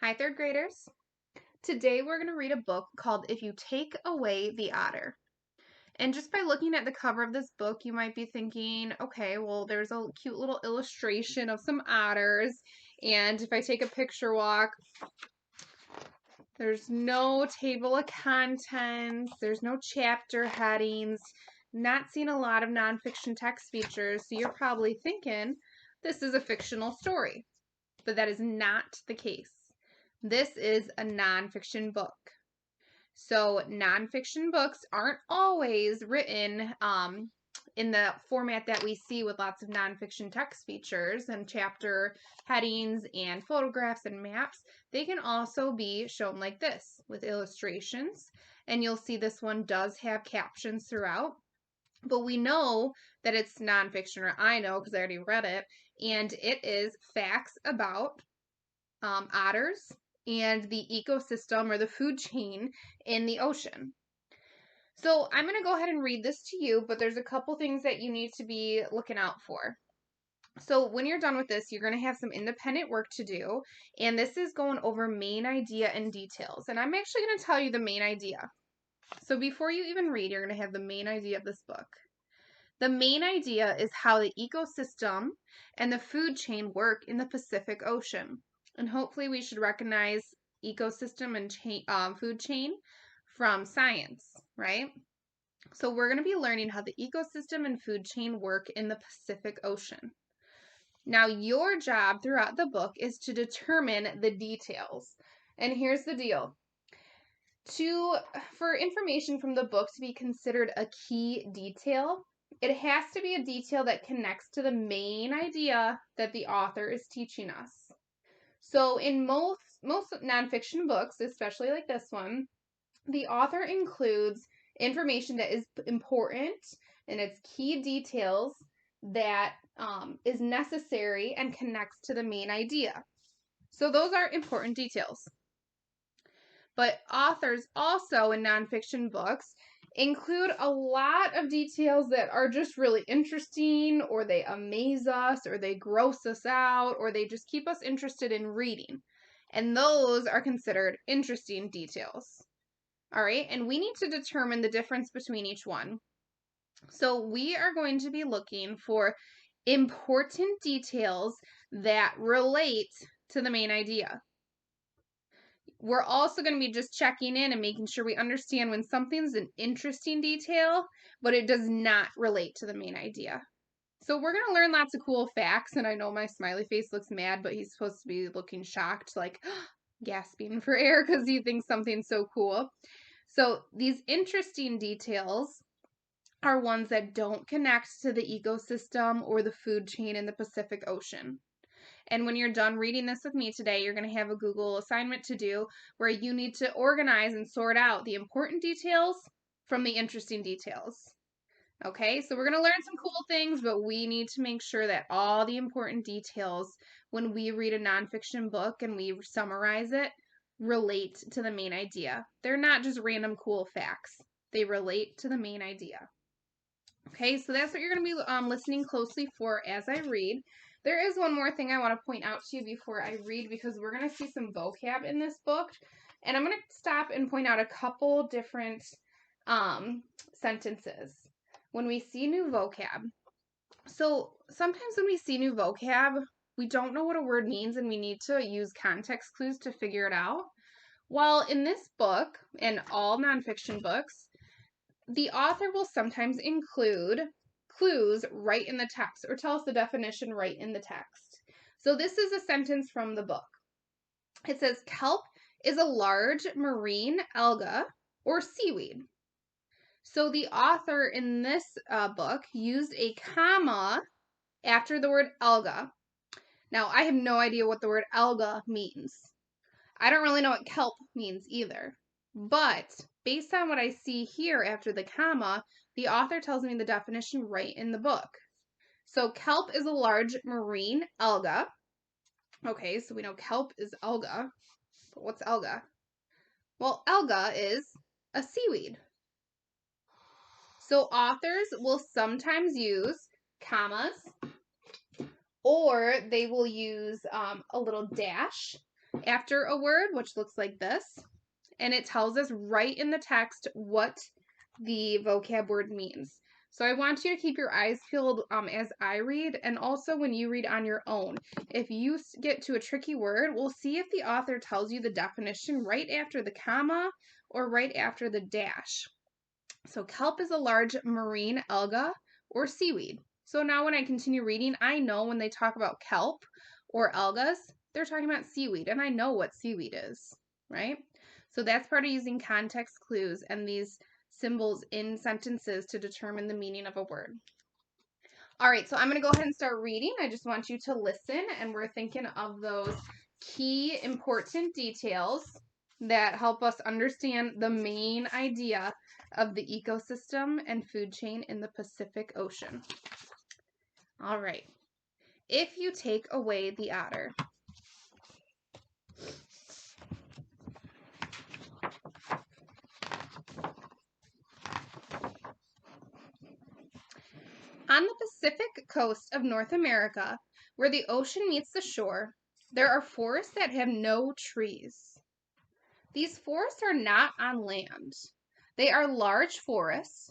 Hi, third graders. Today we're going to read a book called If You Take Away the Otter. And just by looking at the cover of this book, you might be thinking, okay, well, there's a cute little illustration of some otters. And if I take a picture walk, there's no table of contents, there's no chapter headings, not seeing a lot of nonfiction text features. So you're probably thinking this is a fictional story. But that is not the case. This is a nonfiction book. So nonfiction books aren't always written in the format that we see with lots of nonfiction text features and chapter headings and photographs and maps. They can also be shown like this with illustrations. And you'll see this one does have captions throughout. But we know that it's nonfiction, or I know because I already read it, and it is facts about otters and the ecosystem or the food chain in the ocean. So I'm going to go ahead and read this to you, but there's a couple things that you need to be looking out for. So when you're done with this, you're going to have some independent work to do, and this is going over main idea and details. And I'm actually going to tell you the main idea. So before you even read, you're going to have the main idea of this book. The main idea is how the ecosystem and the food chain work in the Pacific Ocean. And hopefully we should recognize ecosystem and food chain from science, right? So we're going to be learning how the ecosystem and food chain work in the Pacific Ocean. Now your job throughout the book is to determine the details. And here's the deal. For information from the book to be considered a key detail, it has to be a detail that connects to the main idea that the author is teaching us. So in most nonfiction books, especially like this one, the author includes information that is important and it's key details that is necessary and connects to the main idea. So those are important details. But authors also in nonfiction books include a lot of details that are just really interesting, or they amaze us, or they gross us out, or they just keep us interested in reading. And those are considered interesting details. All right, and we need to determine the difference between each one. So we are going to be looking for important details that relate to the main idea. We're also going to be just checking in and making sure we understand when something's an interesting detail, but it does not relate to the main idea. So we're going to learn lots of cool facts, and I know my smiley face looks mad, but he's supposed to be looking shocked, like gasping for air because he thinks something's so cool. So these interesting details are ones that don't connect to the ecosystem or the food chain in the Pacific Ocean. And when you're done reading this with me today, you're going to have a Google assignment to do where you need to organize and sort out the important details from the interesting details. Okay, so we're going to learn some cool things, but we need to make sure that all the important details when we read a nonfiction book and we summarize it relate to the main idea. They're not just random cool facts. They relate to the main idea. Okay, so that's what you're going to be listening closely for as I read. There is one more thing I want to point out to you before I read, because we're going to see some vocab in this book. And I'm going to stop and point out a couple different sentences when we see new vocab. So sometimes when we see new vocab, we don't know what a word means and we need to use context clues to figure it out. Well, in this book, and all nonfiction books, the author will sometimes include clues right in the text or tell us the definition right in the text. So this is a sentence from the book. It says, kelp is a large marine alga or seaweed. So the author in this book used a comma after the word alga. Now, I have no idea what the word alga means. I don't really know what kelp means either. But based on what I see here after the comma, the author tells me the definition right in the book. So kelp is a large marine alga. Okay, so we know kelp is alga. But what's alga? Well, alga is a seaweed. So authors will sometimes use commas, or they will use a little dash after a word, which looks like this, and it tells us right in the text what the vocab word means. So I want you to keep your eyes peeled as I read, and also when you read on your own. If you get to a tricky word, we'll see if the author tells you the definition right after the comma or right after the dash. So kelp is a large marine alga or seaweed. So now when I continue reading, I know when they talk about kelp or algas, they're talking about seaweed, and I know what seaweed is, right? So that's part of using context clues and these symbols in sentences to determine the meaning of a word. All right, so I'm going to go ahead and start reading. I just want you to listen, and we're thinking of those key important details that help us understand the main idea of the ecosystem and food chain in the Pacific Ocean. All right. If you take away the otter. On the Pacific coast of North America, where the ocean meets the shore, there are forests that have no trees. These forests are not on land. They are large forests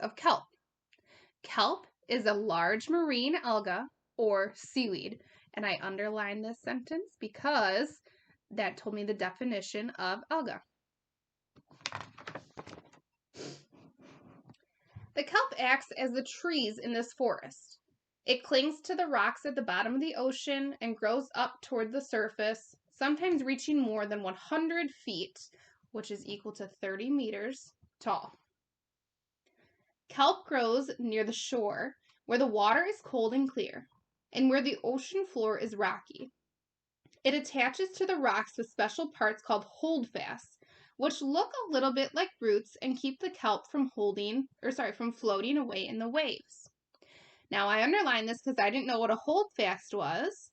of kelp. Kelp is a large marine alga or seaweed, and I underlined this sentence because that told me the definition of alga. The kelp acts as the trees in this forest. It clings to the rocks at the bottom of the ocean and grows up toward the surface, sometimes reaching more than 100 feet, which is equal to 30 meters tall. Kelp grows near the shore, where the water is cold and clear, and where the ocean floor is rocky. It attaches to the rocks with special parts called holdfasts, which look a little bit like roots and keep the kelp from floating away in the waves. Now I underlined this because I didn't know what a holdfast was,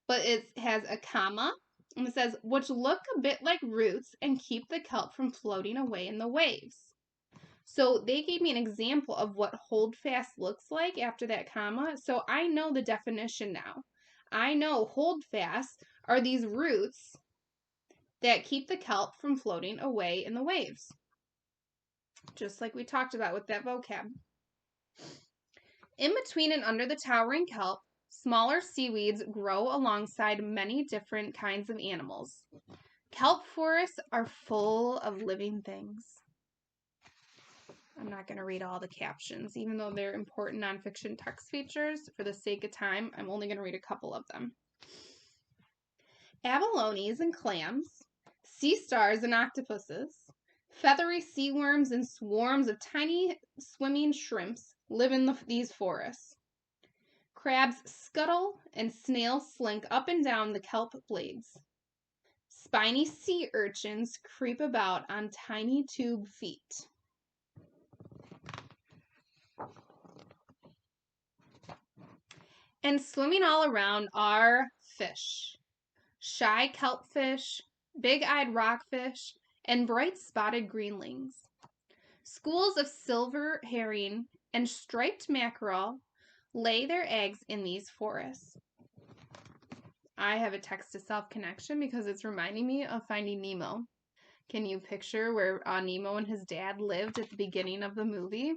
but it has a comma, and it says, which look a bit like roots and keep the kelp from floating away in the waves. So they gave me an example of what holdfast looks like after that comma, so I know the definition now. I know holdfasts are these roots that keep the kelp from floating away in the waves. Just like we talked about with that vocab. In between and under the towering kelp, smaller seaweeds grow alongside many different kinds of animals. Kelp forests are full of living things. I'm not going to read all the captions, even though they're important nonfiction text features. For the sake of time, I'm only going to read a couple of them. Abalones and clams, sea stars and octopuses, feathery sea worms and swarms of tiny swimming shrimps live in these forests. Crabs scuttle and snails slink up and down the kelp blades. Spiny sea urchins creep about on tiny tube feet. And swimming all around are fish. Shy kelpfish, big-eyed rockfish, and bright spotted greenlings. Schools of silver herring and striped mackerel lay their eggs in these forests. I have a text-to-self connection because it's reminding me of Finding Nemo. Can you picture where Nemo and his dad lived at the beginning of the movie?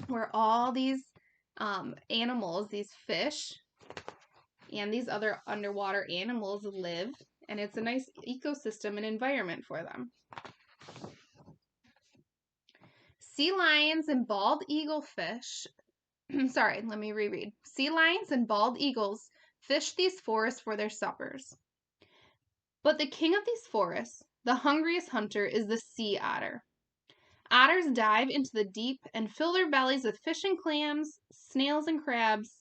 Where all these animals, these fish, and these other underwater animals live, and it's a nice ecosystem and environment for them. Sea lions and bald eaglefish, let me reread. Sea lions and bald eagles fish these forests for their suppers. But the king of these forests, the hungriest hunter, is the sea otter. Otters dive into the deep and fill their bellies with fish and clams, snails and crabs,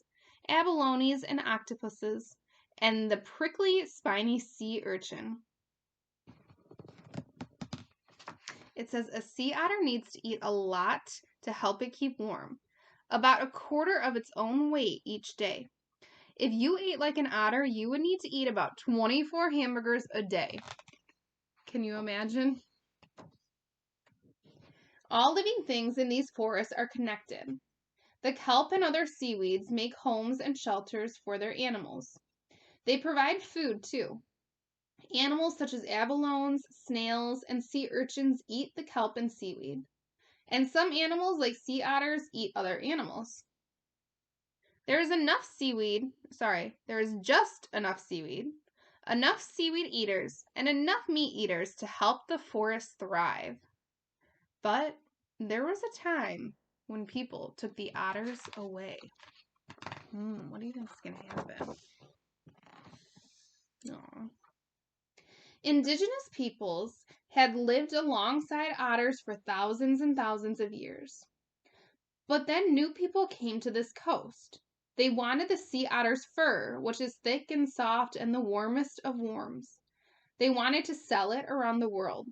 abalones and octopuses, and the prickly, spiny sea urchin. It says a sea otter needs to eat a lot to help it keep warm, about a quarter of its own weight each day. If you ate like an otter, you would need to eat about 24 hamburgers a day. Can you imagine? All living things in these forests are connected. The kelp and other seaweeds make homes and shelters for their animals. They provide food, too. Animals such as abalones, snails, and sea urchins eat the kelp and seaweed. And some animals, like sea otters, eat other animals. There is just enough seaweed, enough seaweed eaters, and enough meat eaters to help the forest thrive. But there was a time when people took the otters away. What do you think is going to happen? Aww. Indigenous peoples had lived alongside otters for thousands and thousands of years. But then new people came to this coast. They wanted the sea otter's fur, which is thick and soft and the warmest of warms. They wanted to sell it around the world.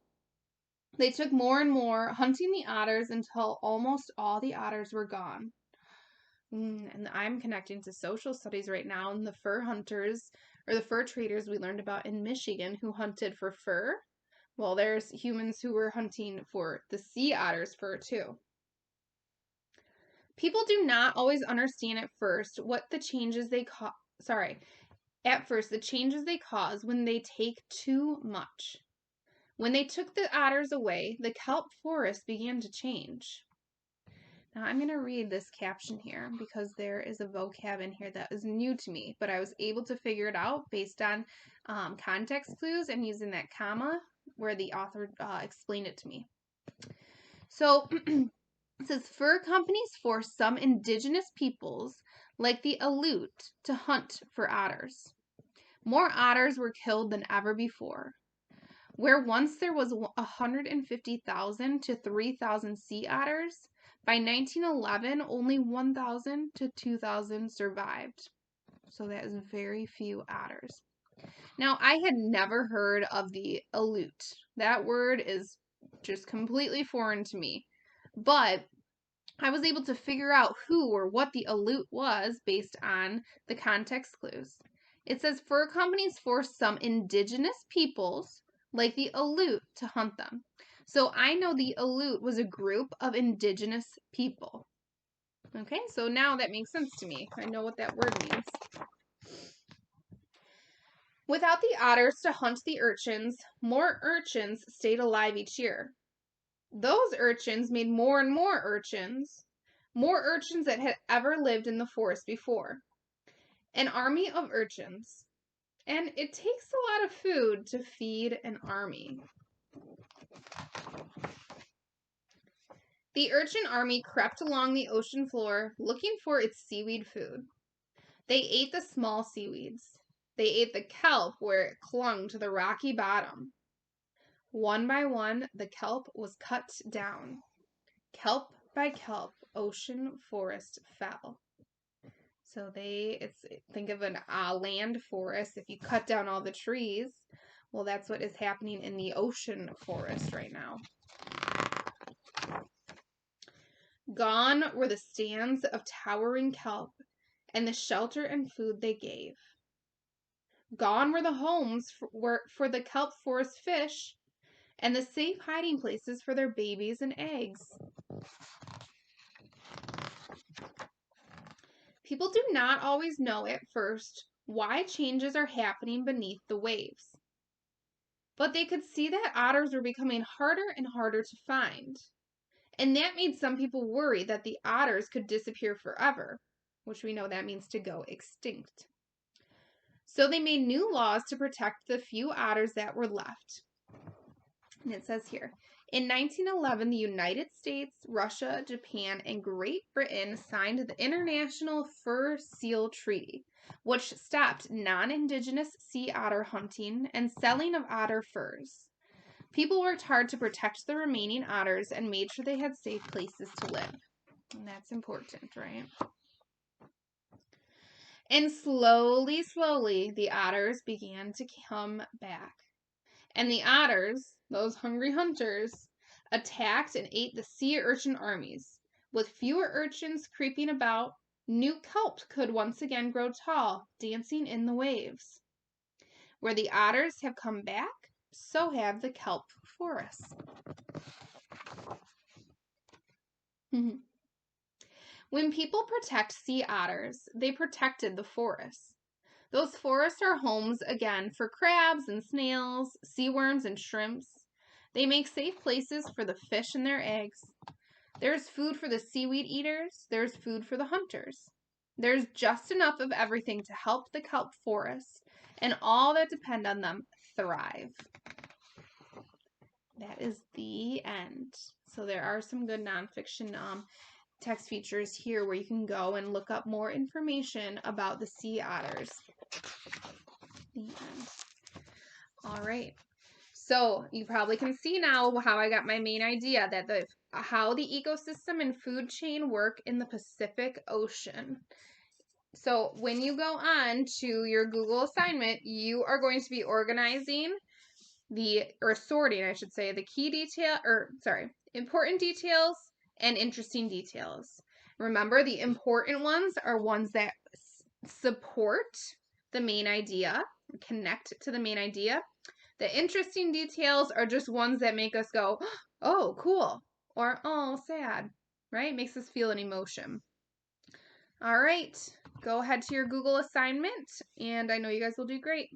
They took more and more, hunting the otters until almost all the otters were gone. And I'm connecting to social studies right now, and the fur hunters, or the fur traders we learned about in Michigan who hunted for fur. Well, there's humans who were hunting for the sea otter's fur too. People do not always understand at first the changes they cause when they take too much. When they took the otters away, the kelp forest began to change. Now I'm going to read this caption here because there is a vocab in here that is new to me, but I was able to figure it out based on context clues and using that comma where the author explained it to me. So it says, fur companies force some indigenous peoples, like the Aleut, to hunt for otters. More otters were killed than ever before. Where once there was 150,000 to 3,000 sea otters, by 1911, only 1,000 to 2,000 survived. So that is very few otters. Now, I had never heard of the Aleut. That word is just completely foreign to me. But I was able to figure out who or what the Aleut was based on the context clues. It says fur companies force some indigenous peoples, like the Aleut, to hunt them. So I know the Aleut was a group of indigenous people. Okay, so now that makes sense to me. I know what that word means. Without the otters to hunt the urchins, more urchins stayed alive each year. Those urchins made more and more urchins that had ever lived in the forest before. An army of urchins. And it takes a lot of food to feed an army. The urchin army crept along the ocean floor looking for its seaweed food. They ate the small seaweeds. They ate the kelp where it clung to the rocky bottom. One by one, the kelp was cut down. Kelp by kelp, ocean forest fell. So think of an land forest. If you cut down all the trees, well, that's what is happening in the ocean forest right now. Gone were the stands of towering kelp and the shelter and food they gave. Gone were the homes for the kelp forest fish and the safe hiding places for their babies and eggs. People do not always know at first why changes are happening beneath the waves. But they could see that otters were becoming harder and harder to find. And that made some people worry that the otters could disappear forever, which we know that means to go extinct. So they made new laws to protect the few otters that were left. And it says here, in 1911, the United States, Russia, Japan, and Great Britain signed the International Fur Seal Treaty, which stopped non-indigenous sea otter hunting and selling of otter furs. People worked hard to protect the remaining otters and made sure they had safe places to live. And that's important, right? And slowly, the otters began to come back. And the otters, those hungry hunters, attacked and ate the sea urchin armies. With fewer urchins creeping about, new kelp could once again grow tall, dancing in the waves. Where the otters have come back, so have the kelp forests. When people protect sea otters, they protected the forests. Those forests are homes, again, for crabs and snails, sea worms and shrimps. They make safe places for the fish and their eggs. There's food for the seaweed eaters. There's food for the hunters. There's just enough of everything to help the kelp forests, and all that depend on them thrive. That is the end. So there are some good nonfiction text features here where you can go and look up more information about the sea otters. The end. All right. So you probably can see now how I got my main idea that how the ecosystem and food chain work in the Pacific Ocean. So when you go on to your Google assignment, you are going to be organizing sorting, I should say, the important details and interesting details. Remember, the important ones are ones that support the main idea, connect to the main idea. The interesting details are just ones that make us go, oh, cool, or oh, sad, right? Makes us feel an emotion. All right, go ahead to your Google assignment, and I know you guys will do great.